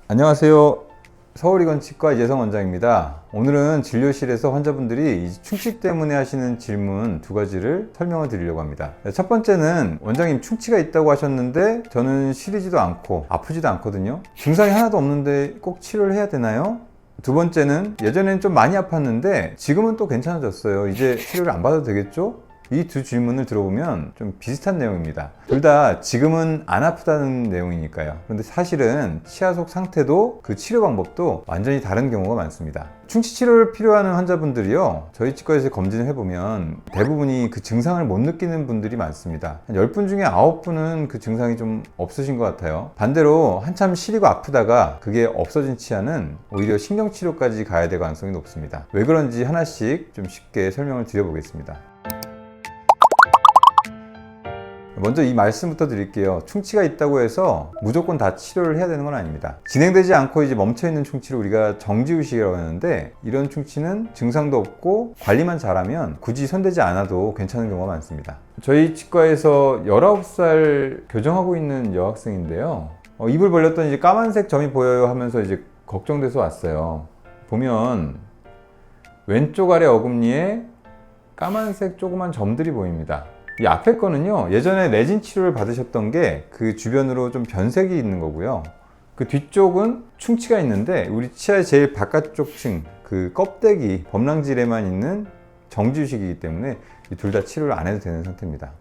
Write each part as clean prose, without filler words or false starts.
안녕하세요. 서울이건치과 이재성 원장입니다. 오늘은 진료실에서 환자분들이 충치 때문에 하시는 질문 두 가지를 설명을 드리려고 합니다. 첫 번째는 원장님 충치가 있다고 하셨는데 저는 시리지도 않고 아프지도 않거든요. 증상이 하나도 없는데 꼭 치료를 해야 되나요? 두 번째는 예전에는 좀 많이 아팠는데 지금은 또 괜찮아졌어요. 이제 치료를 안 받아도 되겠죠? 이 두 질문을 들어보면 좀 비슷한 내용입니다. 둘 다 지금은 안 아프다는 내용이니까요. 그런데 사실은 치아 속 상태도 그 치료 방법도 완전히 다른 경우가 많습니다. 충치 치료를 필요하는 환자분들이요, 저희 치과에서 검진을 해보면 대부분이 그 증상을 못 느끼는 분들이 많습니다. 한 10분 중에 9분은 그 증상이 좀 없으신 것 같아요. 반대로 한참 시리고 아프다가 그게 없어진 치아는 오히려 신경치료까지 가야 될 가능성이 높습니다. 왜 그런지 하나씩 좀 쉽게 설명을 드려보겠습니다. 먼저 이 말씀부터 드릴게요. 충치가 있다고 해서 무조건 다 치료를 해야 되는 건 아닙니다. 진행되지 않고 이제 멈춰있는 충치를 우리가 정지의식이라고 하는데, 이런 충치는 증상도 없고 관리만 잘하면 굳이 손대지 않아도 괜찮은 경우가 많습니다. 저희 치과에서 19살 교정하고 있는 여학생인데요, 입을 벌렸더니 이제 까만색 점이 보여요 하면서 이제 걱정돼서 왔어요. 보면 왼쪽 아래 어금니에 까만색 조그만 점들이 보입니다. 이 앞에 거는요, 예전에 레진 치료를 받으셨던 게 그 주변으로 좀 변색이 있는 거고요. 그 뒤쪽은 충치가 있는데 우리 치아의 제일 바깥쪽 층, 그 껍데기 범랑질에만 있는 정지유식이기 때문에 이 둘 다 치료를 안 해도 되는 상태입니다.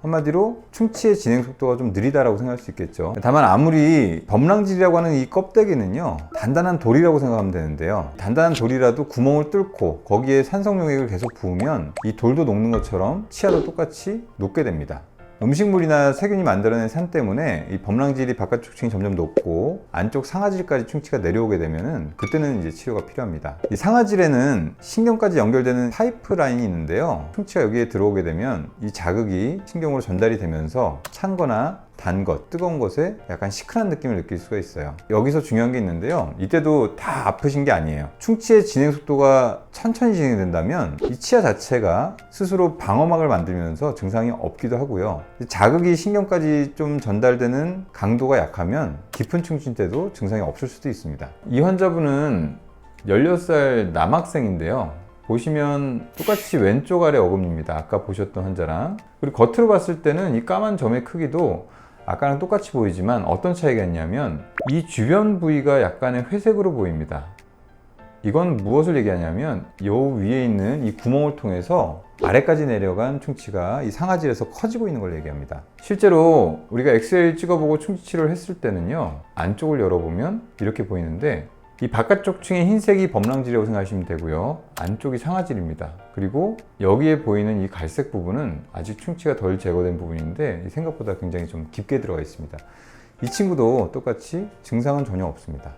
한마디로 충치의 진행 속도가 좀 느리다라고 생각할 수 있겠죠. 다만 아무리 범랑질이라고 하는 이 껍데기는요, 단단한 돌이라고 생각하면 되는데요, 단단한 돌이라도 구멍을 뚫고 거기에 산성용액을 계속 부으면 이 돌도 녹는 것처럼 치아도 똑같이 녹게 됩니다. 음식물이나 세균이 만들어낸 산 때문에 이 범랑질이 바깥쪽 층이 점점 녹고 안쪽 상아질까지 충치가 내려오게 되면은 그때는 이제 치료가 필요합니다. 이 상아질에는 신경까지 연결되는 파이프라인이 있는데요, 충치가 여기에 들어오게 되면 이 자극이 신경으로 전달이 되면서 찬 거나 단 것, 뜨거운 것에 약간 시큰한 느낌을 느낄 수가 있어요. 여기서 중요한 게 있는데요, 이때도 다 아프신 게 아니에요. 충치의 진행 속도가 천천히 진행된다면 이 치아 자체가 스스로 방어막을 만들면서 증상이 없기도 하고요, 자극이 신경까지 좀 전달되는 강도가 약하면 깊은 충치 때도 증상이 없을 수도 있습니다. 이 환자분은 16살 남학생인데요, 보시면 똑같이 왼쪽 아래 어금니입니다. 아까 보셨던 환자랑. 그리고 겉으로 봤을 때는 이 까만 점의 크기도 아까랑 똑같이 보이지만 어떤 차이가 있냐면 이 주변 부위가 약간의 회색으로 보입니다. 이건 무엇을 얘기하냐면 요 위에 있는 이 구멍을 통해서 아래까지 내려간 충치가 이 상아질에서 커지고 있는 걸 얘기합니다. 실제로 우리가 엑스레이를 찍어보고 충치 치료를 했을 때는요, 안쪽을 열어보면 이렇게 보이는데 이 바깥쪽 층의 흰색이 범랑질이라고 생각하시면 되고요, 안쪽이 상아질입니다. 그리고 여기에 보이는 이 갈색 부분은 아직 충치가 덜 제거된 부분인데 생각보다 굉장히 좀 깊게 들어가 있습니다. 이 친구도 똑같이 증상은 전혀 없습니다.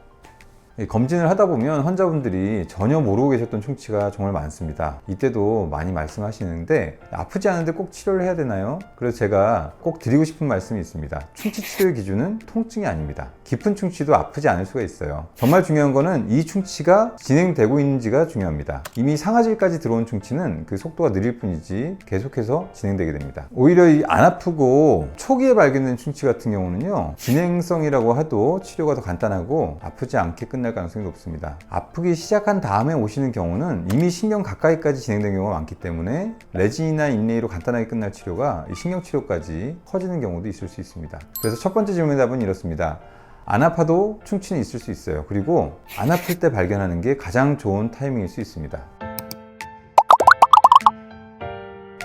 검진을 하다 보면 환자분들이 전혀 모르고 계셨던 충치가 정말 많습니다. 이때도 많이 말씀하시는데 아프지 않은데 꼭 치료를 해야 되나요? 그래서 제가 꼭 드리고 싶은 말씀이 있습니다. 충치 치료의 기준은 통증이 아닙니다. 깊은 충치도 아프지 않을 수가 있어요. 정말 중요한 거는 이 충치가 진행되고 있는지가 중요합니다. 이미 상아질까지 들어온 충치는 그 속도가 느릴 뿐이지 계속해서 진행되게 됩니다. 오히려 이 안 아프고 초기에 발견된 충치 같은 경우는요, 진행성이라고 해도 치료가 더 간단하고 아프지 않게 끝날 가능성이 높습니다. 아프기 시작한 다음에 오시는 경우는 이미 신경 가까이까지 진행된 경우가 많기 때문에 레진이나 인레이로 간단하게 끝날 치료가 신경 치료까지 커지는 경우도 있을 수 있습니다. 그래서 첫 번째 질문의 답은 이렇습니다. 안 아파도 충치는 있을 수 있어요. 그리고 안 아플 때 발견하는 게 가장 좋은 타이밍일 수 있습니다.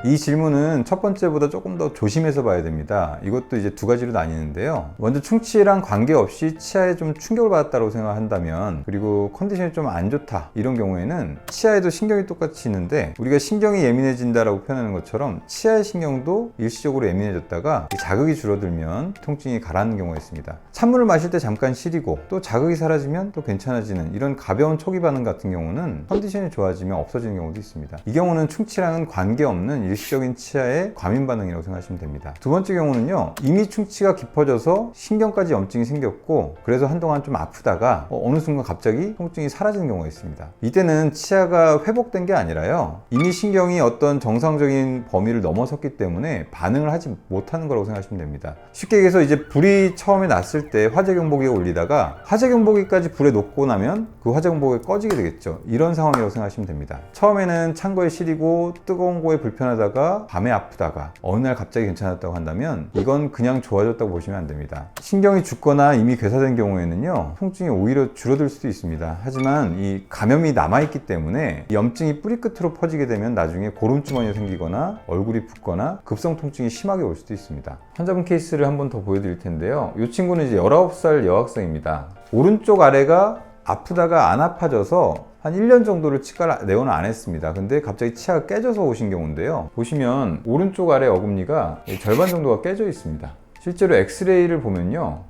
이 질문은 첫 번째보다 조금 더 조심해서 봐야 됩니다. 이것도 이제 두 가지로 나뉘는데요. 먼저 충치랑 관계없이 치아에 좀 충격을 받았다고 생각한다면, 그리고 컨디션이 좀 안 좋다 이런 경우에는 치아에도 신경이 똑같이 있는데 우리가 신경이 예민해진다라고 표현하는 것처럼 치아의 신경도 일시적으로 예민해졌다가 자극이 줄어들면 통증이 가라앉는 경우가 있습니다. 찬물을 마실 때 잠깐 시리고 또 자극이 사라지면 또 괜찮아지는 이런 가벼운 초기 반응 같은 경우는 컨디션이 좋아지면 없어지는 경우도 있습니다. 이 경우는 충치랑은 관계없는 일시적인 치아의 과민 반응이라고 생각하시면 됩니다. 두 번째 경우는요, 이미 충치가 깊어져서 신경까지 염증이 생겼고 그래서 한동안 좀 아프다가 어느 순간 갑자기 통증이 사라지는 경우가 있습니다. 이때는 치아가 회복된 게 아니라요, 이미 신경이 어떤 정상적인 범위를 넘어섰기 때문에 반응을 하지 못하는 거라고 생각하시면 됩니다. 쉽게 얘기해서 이제 불이 처음에 났을 때 화재 경보기가 울리다가 화재 경보기까지 불에 녹고 나면 그 화재 경보기가 꺼지게 되겠죠. 이런 상황이라고 생각하시면 됩니다. 처음에는 찬 거에 시리고 뜨거운 거에 불편하다가 밤에 아프다가 어느 날 갑자기 괜찮았다고 한다면 이건 그냥 좋아졌다고 보시면 안 됩니다. 신경이 죽거나 이미 괴사된 경우에는요, 통증이 오히려 줄어들 수도 있습니다. 하지만 이 감염이 남아있기 때문에 염증이 뿌리 끝으로 퍼지게 되면 나중에 고름주머니가 생기거나 얼굴이 붓거나 급성 통증이 심하게 올 수도 있습니다. 환자분 케이스를 한번 더 보여드릴 텐데요, 이 친구는 이제 19살 여학생입니다. 오른쪽 아래가 아프다가 안 아파져서 한 1년 정도를 치과를 내원을 안 했습니다. 근데 갑자기 치아가 깨져서 오신 경우인데요, 보시면 오른쪽 아래 어금니가 절반 정도가 깨져 있습니다. 실제로 엑스레이를 보면요,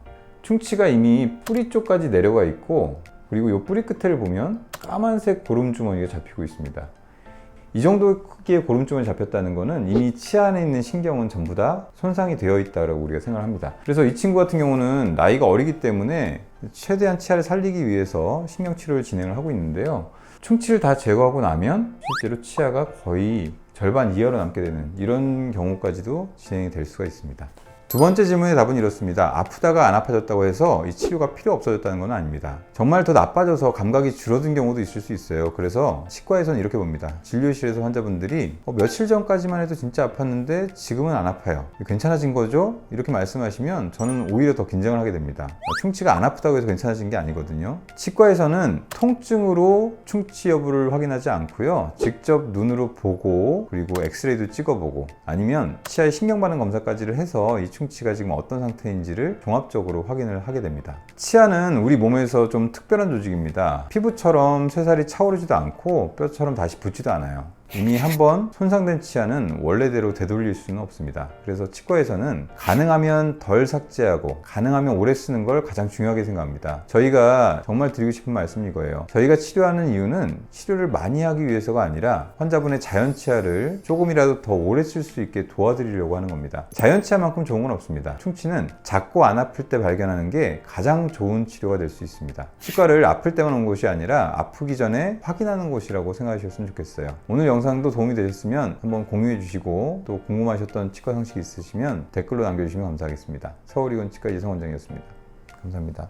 충치가 이미 뿌리 쪽까지 내려가 있고 그리고 이 뿌리 끝을 보면 까만색 고름주머니가 잡히고 있습니다. 이 정도 크기의 고름주머니 잡혔다는 것은 이미 치아 안에 있는 신경은 전부 다 손상이 되어 있다고 우리가 생각을 합니다. 그래서 이 친구 같은 경우는 나이가 어리기 때문에 최대한 치아를 살리기 위해서 신경치료를 진행을 하고 있는데요, 충치를 다 제거하고 나면 실제로 치아가 거의 절반 이하로 남게 되는 이런 경우까지도 진행이 될 수가 있습니다. 두 번째 질문의 답은 이렇습니다. 아프다가 안 아파졌다고 해서 이 치료가 필요 없어졌다는 건 아닙니다. 정말 더 나빠져서 감각이 줄어든 경우도 있을 수 있어요. 그래서 치과에서는 이렇게 봅니다. 진료실에서 환자분들이 며칠 전까지만 해도 진짜 아팠는데 지금은 안 아파요, 괜찮아진 거죠? 이렇게 말씀하시면 저는 오히려 더 긴장을 하게 됩니다. 충치가 안 아프다고 해서 괜찮아진 게 아니거든요. 치과에서는 통증으로 충치 여부를 확인하지 않고요, 직접 눈으로 보고 그리고 엑스레이도 찍어보고 아니면 치아의 신경반응 검사까지를 해서 이 충치가 지금 어떤 상태인지를 종합적으로 확인을 하게 됩니다. 치아는 우리 몸에서 좀 특별한 조직입니다. 피부처럼 쇠살이 차오르지도 않고 뼈처럼 다시 붙지도 않아요. 이미 한번 손상된 치아는 원래대로 되돌릴 수는 없습니다. 그래서 치과에서는 가능하면 덜 삭제하고 가능하면 오래 쓰는 걸 가장 중요하게 생각합니다. 저희가 정말 드리고 싶은 말씀이 이거예요. 저희가 치료하는 이유는 치료를 많이 하기 위해서가 아니라 환자분의 자연 치아를 조금이라도 더 오래 쓸 수 있게 도와드리려고 하는 겁니다. 자연 치아만큼 좋은 건 없습니다. 충치는 작고 안 아플 때 발견하는 게 가장 좋은 치료가 될 수 있습니다. 치과를 아플 때만 온 곳이 아니라 아프기 전에 확인하는 곳이라고 생각하셨으면 좋겠어요. 오늘 영상도 도움이 되셨으면 한번 공유해 주시고 또 궁금하셨던 치과 상식 있으시면 댓글로 남겨주시면 감사하겠습니다. 서울이건치과 이성원장이었습니다. 감사합니다.